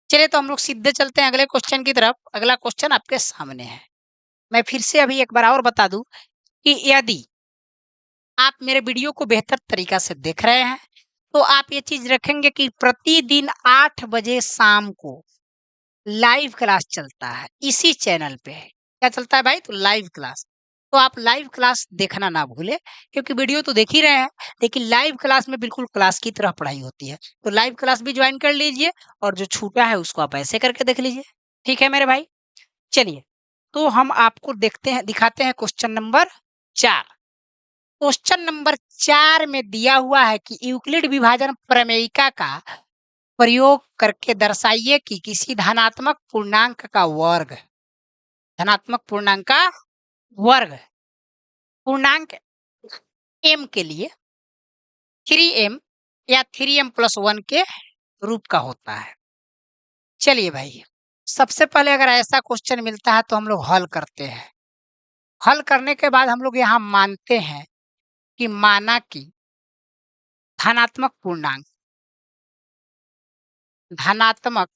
चलिए, तो हम लोग सीधे चलते हैं अगले क्वेश्चन की तरफ। अगला क्वेश्चन आपके सामने है। मैं फिर से अभी एक बार और बता दूं कि यदि आप मेरे वीडियो को बेहतर तरीका से देख रहे हैं तो आप ये चीज रखेंगे कि प्रतिदिन 8 बजे शाम को लाइव क्लास चलता है इसी चैनल पे। क्या चलता है भाई? तो लाइव क्लास। तो आप लाइव क्लास देखना ना भूले, क्योंकि वीडियो तो देख ही रहे हैं, लेकिन लाइव क्लास में बिल्कुल क्लास की तरह पढ़ाई होती है। तो लाइव क्लास भी ज्वाइन कर लीजिए और जो छूटा है उसको आप ऐसे करके देख लीजिए। ठीक है मेरे भाई? चलिए, तो हम आपको देखते हैं, दिखाते हैं क्वेश्चन नंबर 4। क्वेश्चन नंबर 4 में दिया हुआ है कि यूक्लिड विभाजन प्रमेयिका का प्रयोग करके दर्शाइए कि किसी धनात्मक पूर्णांक का वर्ग, धनात्मक पूर्णांक का वर्ग पूर्णांक m के लिए 3m या 3m+1 के रूप का होता है। चलिए भाई, सबसे पहले अगर ऐसा क्वेश्चन मिलता है तो हम लोग हल करते हैं। हल करने के बाद हम लोग यहाँ मानते हैं कि माना कि धनात्मक पूर्णांक, धनात्मक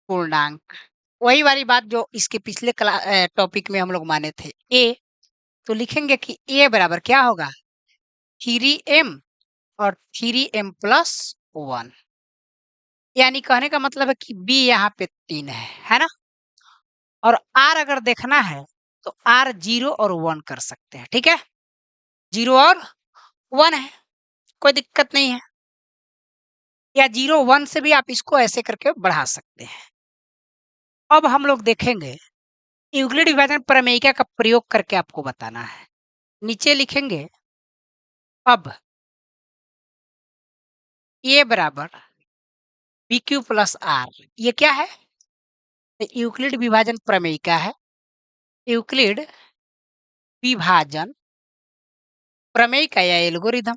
पूर्णांक वही वाली बात जो इसके पिछले टॉपिक में हम लोग माने थे, a। तो लिखेंगे कि a बराबर क्या होगा? 3m और 3m+1। यानी कहने का मतलब है कि b यहाँ पे 3 है ना? और r अगर देखना है तो r 0 और 1 कर सकते हैं। ठीक है? 0 और 1 है, कोई दिक्कत नहीं है। या 0 1 से भी आप इसको ऐसे करके बढ़ा सकते हैं। अब हम लोग देखेंगे यूक्लिड विभाजन प्रमेयिका का प्रयोग करके आपको बताना है। नीचे लिखेंगे अब a बराबर BQ+R। ये क्या है? यूक्लिड विभाजन प्रमेयिका है। यूक्लिड विभाजन प्रमेयिका या एल्गोरिथम।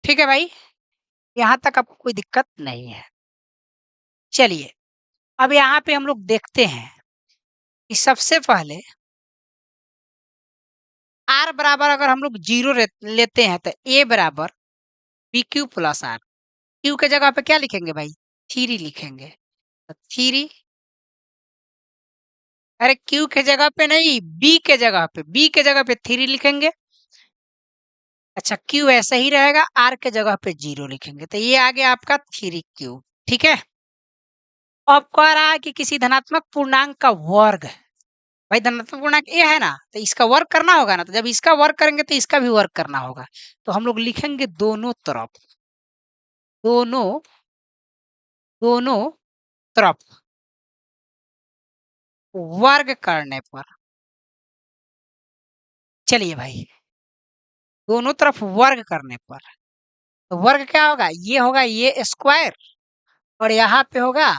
ठीक है भाई? यहाँ तक आपको कोई दिक्कत नहीं है। चलिए, अब यहाँ पे हम लोग देखते हैं कि सबसे पहले r बराबर अगर हम लोग 0 लेते हैं तो a बराबर pq प्लस r। q के जगह पे क्या लिखेंगे भाई? 3 लिखेंगे। तो 3 अरे q के जगह पे नहीं, b के जगह पे, b के जगह पे 3 लिखेंगे। अच्छा q ऐसा ही रहेगा, r के जगह पे 0 लिखेंगे। तो ये आ गया आपका 3q। ठीक है। अब कह रहा है कि किसी धनात्मक पूर्णांक का वर्ग। भाई धनात्मक पूर्णांक ए है ना, तो इसका वर्ग करना होगा ना। तो जब इसका वर्ग करेंगे तो इसका भी वर्ग करना होगा। तो हम लोग लिखेंगे दोनों तरफ, दोनों दोनों तरफ वर्ग करने पर। चलिए भाई, दोनों तरफ वर्ग करने पर तो वर्ग क्या होगा? ये होगा ये स्क्वायर और यहाँ पे होगा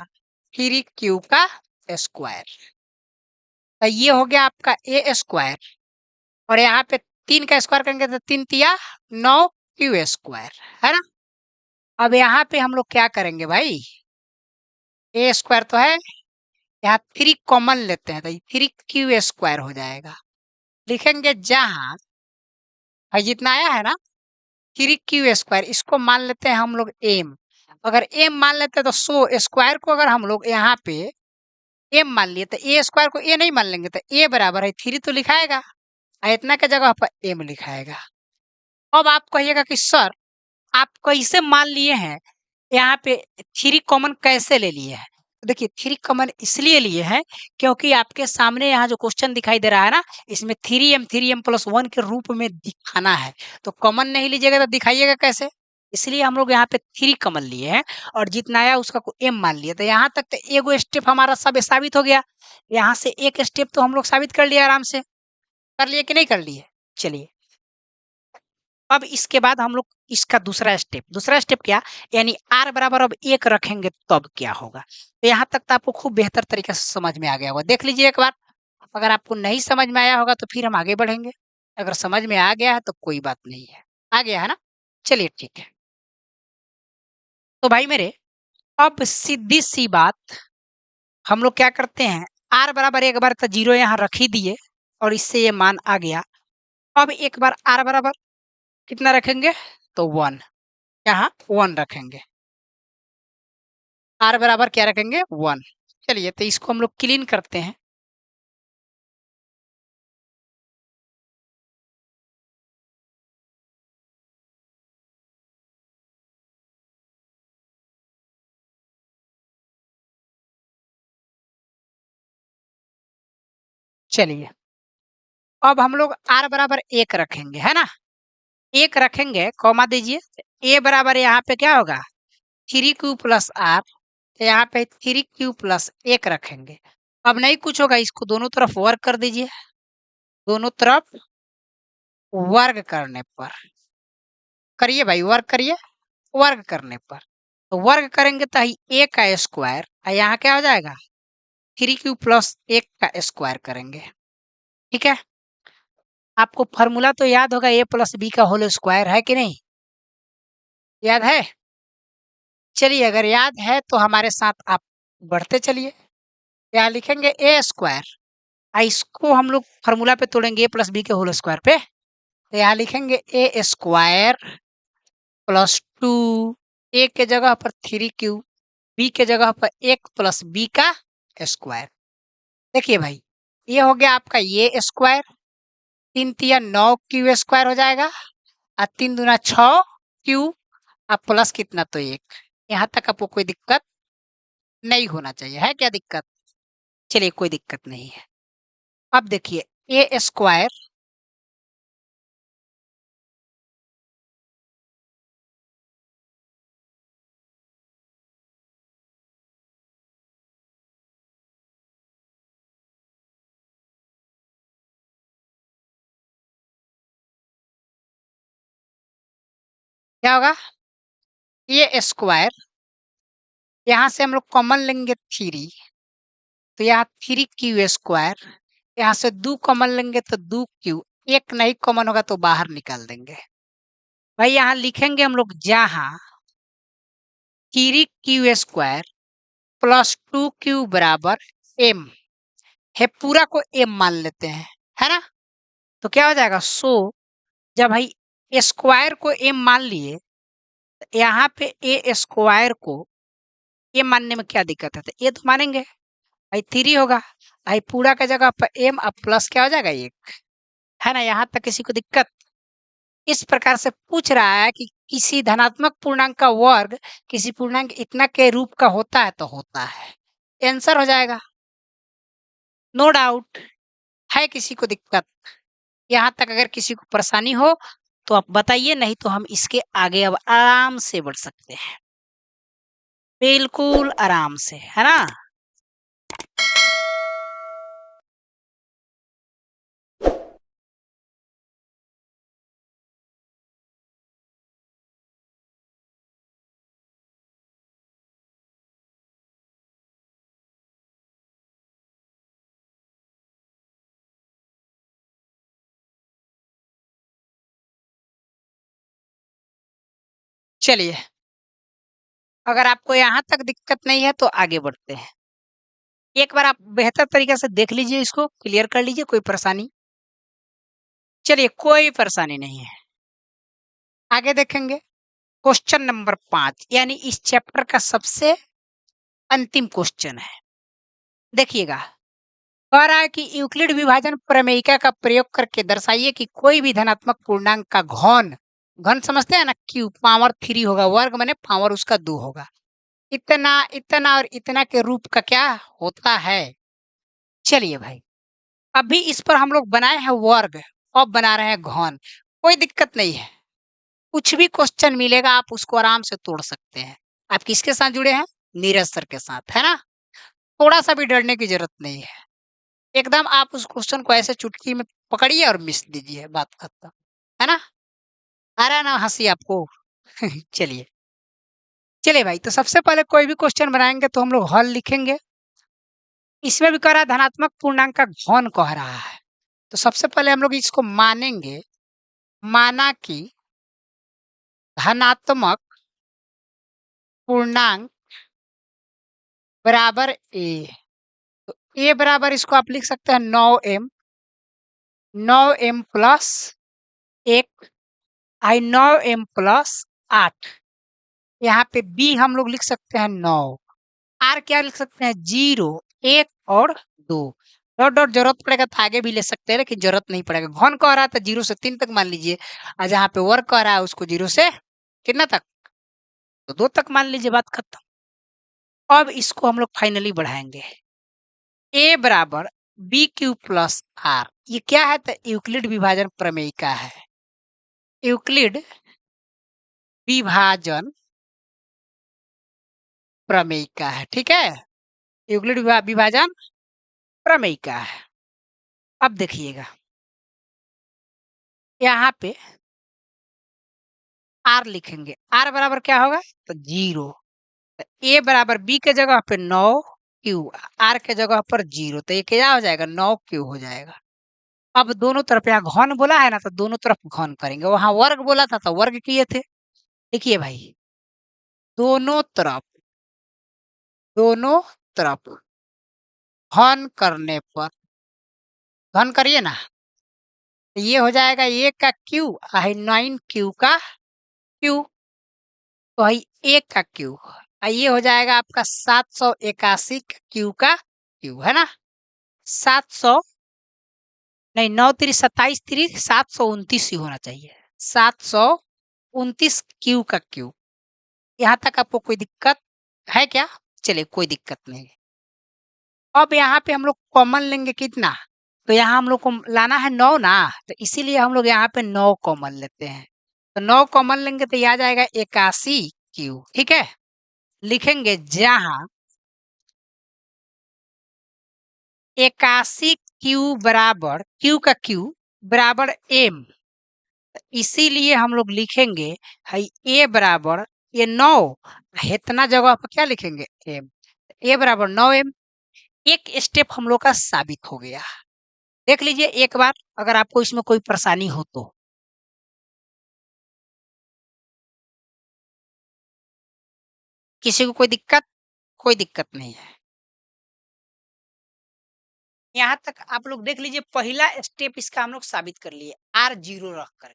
3q का स्क्वायर। तो ये हो गया आपका ए स्क्वायर और यहाँ पे 3 का स्क्वायर करेंगे तो 3 तिया 9q स्क्वायर, है ना। अब यहाँ पे हम लोग क्या करेंगे भाई? ए स्क्वायर तो है, यहाँ 3 कॉमन लेते हैं तो 3q स्क्वायर हो जाएगा। लिखेंगे जहां भाई जितना आया है ना 3q स्क्वायर, इसको मान लेते हैं हम लोग एम। अगर एम मान लेते हैं तो सो स्क्वायर को अगर हम लोग यहाँ पे एम मान लिए तो ए स्क्वायर को ए नहीं मान लेंगे तो ए बराबर है 3 तो लिखाएगा और इतना के जगह पर एम लिखाएगा। अब आप कहिएगा कि सर आप कैसे मान लिए हैं यहाँ पे 3 कॉमन कैसे ले लिए हैं? तो देखिए 3 कॉमन इसलिए लिए हैं क्योंकि आपके सामने यहाँ जो क्वेश्चन दिखाई दे रहा है ना, इसमें 3m+1 के रूप में दिखाना है। तो कॉमन नहीं लीजिएगा तो दिखाइएगा कैसे? इसलिए हम लोग यहाँ पे 3 कॉमन लिए हैं और जितना आया उसका को m मान लिया। तो यहाँ तक तो एगो स्टेप हमारा सब साबित हो गया। यहाँ से एक स्टेप तो हम लोग साबित कर लिया आराम से। कर लिए कि नहीं कर लिए? चलिए अब इसके बाद हम लोग इसका दूसरा स्टेप क्या, यानी r बराबर अब 1 रखेंगे तब क्या होगा। तो यहाँ तक तो आपको खूब बेहतर तरीके से समझ में आ गया होगा। देख लीजिए एक बार। अगर आपको नहीं समझ में आया होगा तो फिर हम आगे बढ़ेंगे। अगर समझ में आ गया है तो कोई बात नहीं है। आ गया है ना? चलिए ठीक है। तो भाई मेरे, अब सीधी सी बात, हम लोग क्या करते हैं, r बराबर एक बार तो 0 यहाँ रख ही दिए और इससे ये मान आ गया। अब एक बार r बराबर कितना रखेंगे? तो 1, यहाँ 1 रखेंगे। r बराबर क्या रखेंगे? 1। चलिए तो इसको हम लोग क्लीन करते हैं। चलिए अब हम लोग r बराबर 1 रखेंगे, है ना। 1 रखेंगे, कॉमा दीजिए। a बराबर यहाँ पे क्या होगा? 3q plus r। यहाँ पे 3q प्लस 1 रखेंगे। अब नहीं कुछ होगा, इसको दोनों तरफ वर्ग कर दीजिए। दोनों तरफ वर्ग करने पर, करिए भाई वर्ग करिए। वर्ग करने पर तो वर्ग करेंगे तो a का स्क्वायर और यहाँ क्या हो जाएगा? 3q प्लस 1 का स्क्वायर करेंगे। ठीक है। आपको फॉर्मूला तो याद होगा, a प्लस बी का होल स्क्वायर, है कि नहीं? याद है? चलिए अगर याद है तो हमारे साथ आप बढ़ते चलिए। यहाँ लिखेंगे ए स्क्वायर, इसको हम लोग फॉर्मूला पे तोड़ेंगे, ए प्लस बी के होल स्क्वायर पे। तो यहाँ लिखेंगे ए स्क्वायर प्लस 2, ए के जगह पर 3q, बी के जगह पर 1 प्लस बी का स्क्वायर। देखिए भाई, ये हो गया आपका ये स्क्वायर, 3 तिया 9q स्क्वायर हो जाएगा और 3 दूना 6q और प्लस कितना तो 1। यहाँ तक आपको कोई दिक्कत नहीं होना चाहिए, है क्या दिक्कत? चलिए कोई दिक्कत नहीं है। अब देखिए ए स्क्वायर क्या होगा? ए स्क्वायर, यहाँ से हम लोग कॉमन लेंगे 3, तो यहाँ 3q स्क्वायर, यहाँ से 2 कॉमन लेंगे तो 2q, एक नहीं कॉमन होगा तो बाहर निकाल देंगे। भाई यहाँ लिखेंगे हम लोग जहाँ 3q स्क्वायर प्लस 2q बराबर m, है पूरा को m मान लेते हैं, है ना? तो क्या हो जाएगा? सो जब भाई स्क्वायर को m मान लिए, तो यहाँ पे a स्क्वायर को m मानने में क्या दिक्कत है? तो ये तो मानेंगे, भाई 3 होगा, भाई पूरा का जगह पर m अब प्लस क्या हो जाएगा 1, है ना? यहाँ तक किसी को दिक्कत? इस प्रकार से पूछ रहा है कि किसी धनात्मक पूर्णांक का वर्ग किसी पूर्णांक इतना के रूप का होता है तो होता है। आंसर हो जाएगा, नो डाउट। है किसी को दिक्कत? यहाँ तक अगर किसी को परेशानी हो तो आप बताइए, नहीं तो हम इसके आगे अब आराम से बढ़ सकते हैं, बिल्कुल आराम से, है ना? चलिए, अगर आपको यहाँ तक दिक्कत नहीं है तो आगे बढ़ते हैं। एक बार आप बेहतर तरीके से देख लीजिए, इसको क्लियर कर लीजिए, कोई परेशानी? चलिए, कोई परेशानी नहीं है, आगे देखेंगे। क्वेश्चन नंबर 5 यानी इस चैप्टर का सबसे अंतिम क्वेश्चन है। देखिएगा, कह रहा है कि यूक्लिड विभाजन प्रमेयिका का प्रयोग करके दर्शाइए कि कोई भी धनात्मक पूर्णांक का घन, घन समझते हैं ना, क्यू पावर 3 होगा, वर्ग माने पावर उसका 2 होगा, इतना इतना और इतना के रूप का क्या होता है। चलिए भाई, अभी इस पर हम लोग बनाए हैं वर्ग, अब बना रहे हैं घन, कोई दिक्कत नहीं है। कुछ भी क्वेश्चन मिलेगा आप उसको आराम से तोड़ सकते हैं। आप किसके साथ जुड़े हैं? नीरज सर के साथ, है ना? थोड़ा सा भी डरने की जरूरत नहीं है, एकदम आप उस क्वेश्चन को ऐसे चुटकी में पकड़िए और मिस दीजिए, बात खत्म, है ना? आ रहा है ना हंसी आपको? चलिए, चलिए भाई, तो सबसे पहले कोई भी क्वेश्चन बनाएंगे तो हम लोग हल लिखेंगे। इसमें भी कह रहा है धनात्मक पूर्णांक का घन कह रहा है, तो सबसे पहले हम लोग इसको मानेंगे, माना कि धनात्मक पूर्णांक बराबर ए, तो ए बराबर इसको आप लिख सकते हैं 9m, 9m प्लस 1, आई 9m प्लस 8। यहाँ पे बी हम लोग लिख सकते हैं 9, आर क्या लिख सकते हैं 0, 1 और 2। डॉट डॉट जरूरत पड़ेगा तो आगे भी ले सकते हैं, लेकिन जरूरत नहीं पड़ेगा। घन कह रहा था 0 से 3 तक मान लीजिए, और जहाँ पे वर्ग कह रहा है उसको 0 से कितना तक, तो 2 तक मान लीजिए, बात खत्म। अब इसको हम लोग फाइनली बढ़ाएंगे, ए बराबर बी क्यू प्लस आर, ये क्या है? तो यूक्लिड विभाजन प्रमेय का है, यूक्लिड विभाजन प्रमेय का है, ठीक है? यूक्लिड विभाजन प्रमेय का है। अब देखिएगा, यहाँ पे आर लिखेंगे, आर बराबर क्या होगा? तो 0, ए बराबर बी के जगह पे 9 क्यू, आर के जगह पर 0, तो ये क्या हो जाएगा? 9 क्यू हो जाएगा। अब दोनों तरफ, यहाँ घन बोला है ना, तो दोनों तरफ घन करेंगे, वहां वर्ग बोला था तो वर्ग किए थे। देखिए भाई, दोनों तरफ, दोनों तरफ घन करने पर, घन करिए ना, तो ये हो जाएगा ए का क्यू, आई 9 क्यू का क्यू, तो भाई ए का क्यू, ये हो जाएगा आपका 781 क्यू का क्यू, है ना? 700 नहीं, 9 3 27 3 729 ही होना चाहिए, 729 क्यू का क्यू। यहाँ तक आपको कोई दिक्कत है क्या? चलिए, कोई दिक्कत नहीं। अब यहाँ पे हम लोग कॉमन लेंगे कितना? तो यहाँ हम लोग को लाना है 9 ना, तो इसीलिए हम लोग यहाँ पे 9 कॉमन लेते हैं। तो 9 कॉमन लेंगे तो ये आ जाएगा 81 क्यू, ठीक है? लिखेंगे जहाँ 81 क्यू बराबर, क्यू का क्यू बराबर एम, इसीलिए हम लोग लिखेंगे भाई ए बराबर ये 9, इतना जगह पर क्या लिखेंगे? एम, ए बराबर 9m। एक स्टेप हम लोग का साबित हो गया। देख लीजिए एक बार, अगर आपको इसमें कोई परेशानी हो तो। किसी को कोई दिक्कत? कोई दिक्कत नहीं है। यहाँ तक आप लोग देख लीजिए, पहला स्टेप इसका हम लोग साबित कर लिए आर जीरो रख कर।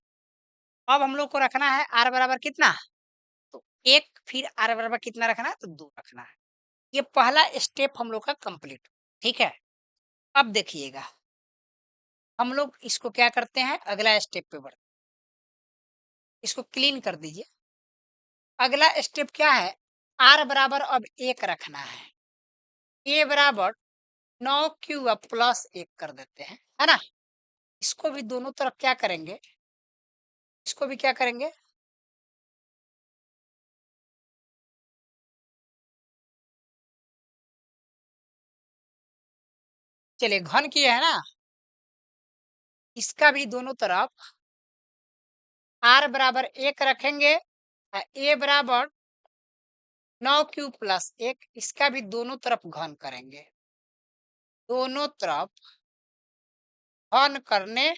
अब हम लोग को रखना है आर बराबर कितना, तो एक, फिर आर बराबर कितना रखना है, तो 2 रखना है। ये पहला स्टेप हम लोग का कंप्लीट। ठीक है, अब देखिएगा हम लोग इसको क्या करते हैं, अगला स्टेप पे बढ़ते हैं। इसको क्लीन कर दीजिए। अगला स्टेप क्या है, आर बराबर अब 1 रखना है, ए बराबर 9 क्यू अब प्लस 1 कर देते हैं, है ना। इसको भी दोनों तरफ क्या करेंगे, इसको भी क्या करेंगे, चलिए घन किए है ना, इसका भी दोनों तरफ आर बराबर 1 रखेंगे, ए बराबर 9 क्यू प्लस 1, इसका भी दोनों तरफ घन करेंगे। दोनों तरफ घन करने,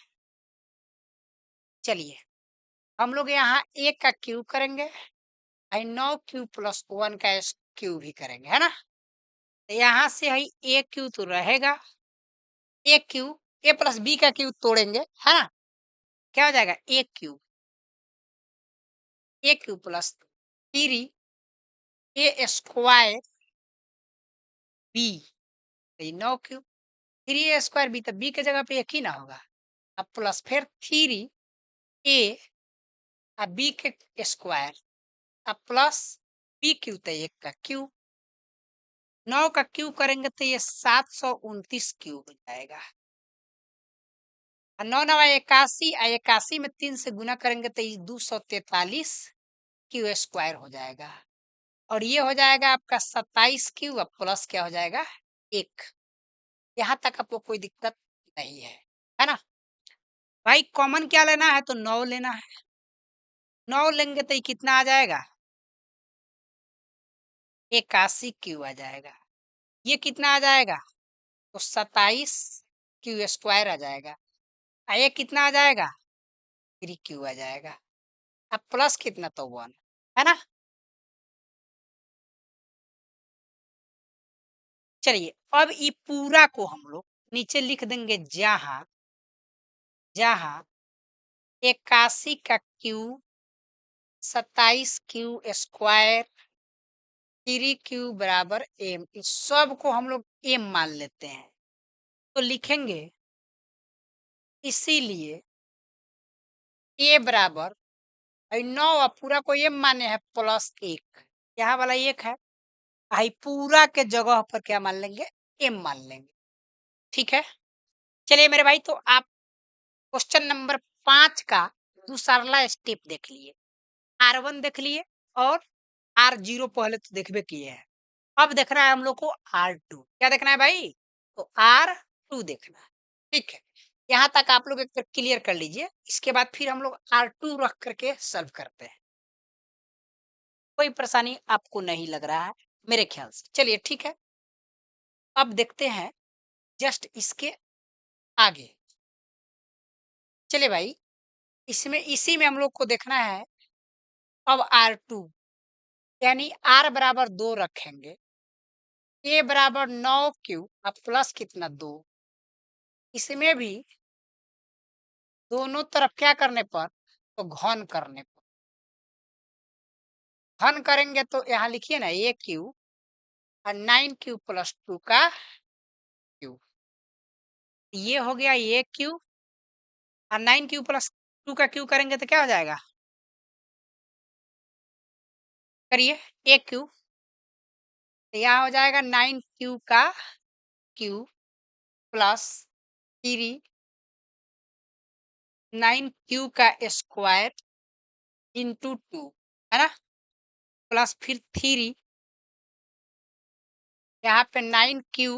चलिए हम लोग यहाँ 1 का क्यूब करेंगे और 9 क्यू प्लस 1 का क्यूब भी करेंगे, है ना। तो यहाँ से ही ए क्यू तो रहेगा, ए क्यू, ए प्लस बी का क्यूब तोड़ेंगे, है ना। क्या हो जाएगा, ए cube plus 3 A square B, 9 Q, 3 A square B, तो बी के जगह पे एक ही ना होगा। अब प्लस फिर 3 ए अब बी के स्क्वायर, अब प्लस बी क्यू, तो 1 का क्यूब, 9 का क्यूब करेंगे तो ये 729 क्यूब हो जाएगा। 9 9 81, 81 में 3 से गुना करेंगे तो ये 243 क्यू स्क्वायर हो जाएगा। और ये हो जाएगा आपका 27 क्यू, अब प्लस क्या हो जाएगा, 1। यहाँ तक आपको कोई दिक्कत नहीं है ना। भाई कॉमन क्या लेना है, तो 9 लेना है। 9 लेंगे तो ये कितना आ जाएगा, 81 क्यू आ जाएगा। ये कितना आ जाएगा, तो 27 क्यू स्क्वायर आ जाएगा। ये कितना आ जाएगा, 3 क्यू आ जाएगा। अब प्लस कितना, तो 1, है ना। चलिए अब ये पूरा को हम लोग नीचे लिख देंगे, जहां जहां 81 का क्यू, 27 क्यू स्क्वायर, 3 क्यू बराबर एम, इस सब को हम लोग एम मान लेते हैं। तो लिखेंगे, इसीलिए ए बराबर 9 पूरा को एम माने हैं प्लस 1, यहाँ वाला 1 है, आई पूरा के जगह पर क्या मान लेंगे, एम मान लेंगे। ठीक है, चलिए मेरे भाई, तो आप क्वेश्चन नंबर 5 का दूसरा स्टेप देख लिए, R1 देख लिए और R0 पहले तो देखबे किए हैं। अब देखना है हम लोग को R2, क्या देखना है भाई, तो R2 देखना है। ठीक है, यहाँ तक आप लोग एक बार क्लियर कर लीजिए, इसके बाद फिर हम लोग R2 रख करके सॉल्व करते हैं। कोई परेशानी आपको नहीं लग रहा है मेरे ख्याल से, चलिए ठीक है। अब देखते हैं जस्ट इसके आगे। चलिए भाई, इसमें इसी में हम लोग को देखना है अब R2, यानी R बराबर 2 रखेंगे, ए बराबर 9 क्यू, अब प्लस कितना 2, इसमें भी दोनों तरफ क्या करने पर, तो घन करने पर। घन करेंगे तो यहाँ लिखिए ना, ए क्यू और 9 क्यू प्लस 2 का क्यू, ये हो गया ए क्यू, और 9 क्यू प्लस 2 का क्यू करेंगे तो क्या हो जाएगा, करिए, ए क्यू, तो यहाँ हो जाएगा 9 क्यू का क्यू प्लस 3 9 क्यू का स्क्वायर इंटू 2, है ना, प्लस फिर 3, यहाँ पे 9 क्यू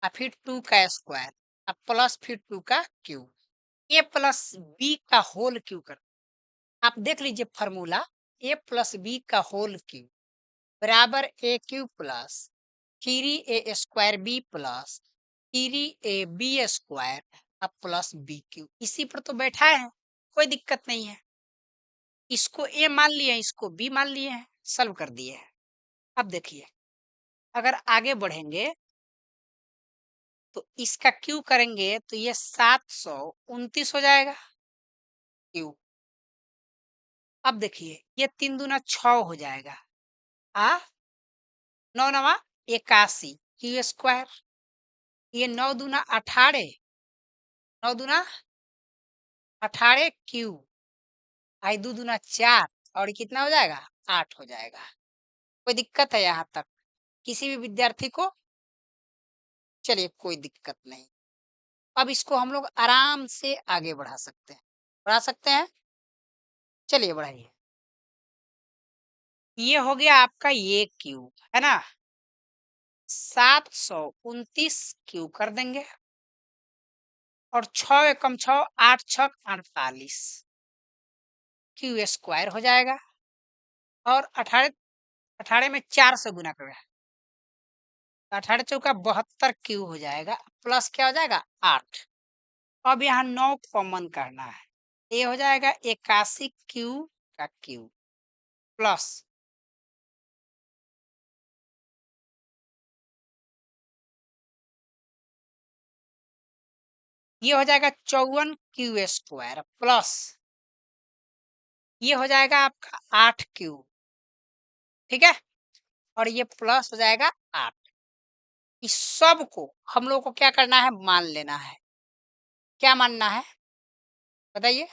और फिर 2 का स्क्वायर, अब प्लस फिर 2 का क्यू, ए प्लस बी का होल क्यू कर, आप देख लीजिए फॉर्मूला, ए प्लस बी का होल क्यू बराबर A cube plus 3 A square B plus 3 A B square, अब प्लस बी क्यू, इसी पर तो बैठा है, कोई दिक्कत नहीं है। इसको ए मान लिए, इसको बी मान लिए हैं, सॉल्व कर दिए हैं। अब देखिए, अगर आगे बढ़ेंगे तो इसका क्यू करेंगे तो ये 729 हो जाएगा क्यू। अब देखिए ये 3 दूना 6 हो जाएगा। आ 9 नवा 81 क्यू स्क्वायर। ये 9 दूना 18, 9 दूना 18 क्यू। आई 2 दूना 4 और ये कितना हो जाएगा 8 हो जाएगा। कोई दिक्कत है यहाँ तक किसी भी विद्यार्थी को? चलिए कोई दिक्कत नहीं। अब इसको हम लोग आराम से आगे बढ़ा सकते हैं। बढ़ा सकते हैं? चलिए बढ़ाइए। ये हो गया आपका ये क्यू, है ना? 729 क्यू कर देंगे और 6 एकम 6, 8 छक 48 क्यू स्क्वायर हो जाएगा। और 18 18 में 4 से गुना कर 18 चौका 72 क्यू हो जाएगा। प्लस क्या हो जाएगा 8। अब यहाँ 9 कॉमन करना है। ये हो जाएगा 81 क्यू का क्यू प्लस ये हो जाएगा 54 क्यू स्क्वायर प्लस ये हो जाएगा आपका 8 क्यू। ठीक है? और ये प्लस हो जाएगा 8। इस सब को हम लोग को क्या करना है मान लेना है। क्या मानना है बताइए?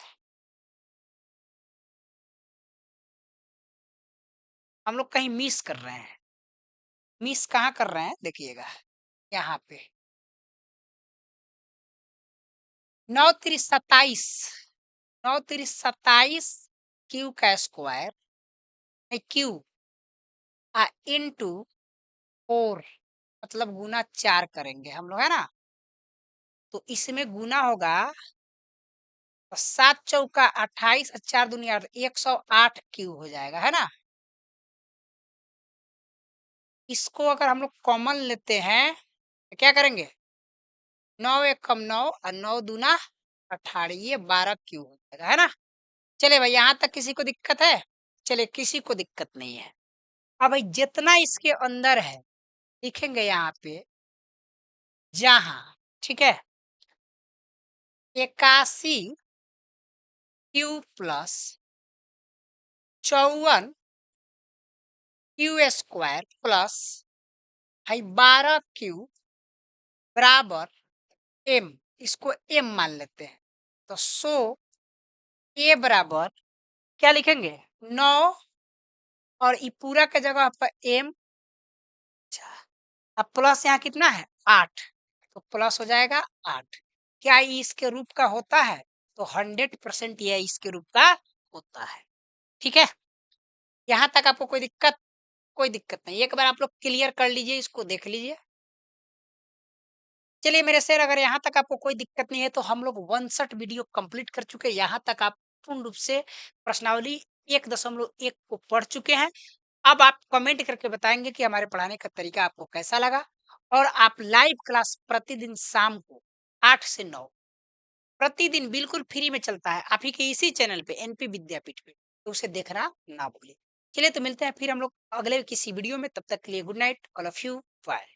हम लोग कहीं मिस कर रहे हैं। मिस कहाँ कर रहे हैं देखिएगा यहाँ पे 9 3 27 9 3 27 क्यू का स्क्वायर क्यू इंटू 4 मतलब गुना 4 करेंगे हम लोग, है ना? तो इसमें गुना होगा तो 7 चौका 28 और 4 दुनिया 108 क्यू हो जाएगा, है ना? इसको अगर हम लोग कॉमन लेते हैं तो क्या करेंगे 9 एकम 9 और 9 दूना 18 ये 12 क्यू हो जाएगा, है ना? चलिए भाई यहाँ तक किसी को दिक्कत है? चलिए किसी को दिक्कत नहीं है। अब भाई जितना इसके अंदर है लिखेंगे यहाँ पे जहां, ठीक है? 81 Q plus 54 Q square plus भाई 12 क्यू बराबर एम। इसको एम मान लेते हैं तो ए बराबर क्या लिखेंगे 9 और ई पूरा के जगह पर एम। अब प्लस यहाँ कितना है 8 तो प्लस हो जाएगा 8। क्या ये इसके रूप का होता है? तो 100% यह इसके रूप का होता है। ठीक है? यहाँ तक आपको कोई दिक्कत? कोई दिक्कत नहीं। एक बार आप लोग क्लियर कर लीजिए, इसको देख लीजिए। चलिए मेरे शेर अगर यहाँ तक आपको कोई दिक्कत नहीं है तो हम लोग 1 वीडियो कंप्लीट कर चुके हैं। यहाँ तक आप पूर्ण रूप से प्रश्नावली 1.1 को पढ़ चुके हैं। अब आप कमेंट करके बताएंगे कि हमारे पढ़ाने का तरीका आपको कैसा लगा। और आप लाइव क्लास प्रतिदिन शाम को 8 से 9 प्रतिदिन बिल्कुल फ्री में चलता है आप ही के इसी चैनल पे एनपी विद्यापीठ पे, तो उसे देखना ना भूलिए। चलिए तो मिलते हैं फिर हम लोग अगले किसी वीडियो में। तब तक के लिए good night all of you. Bye.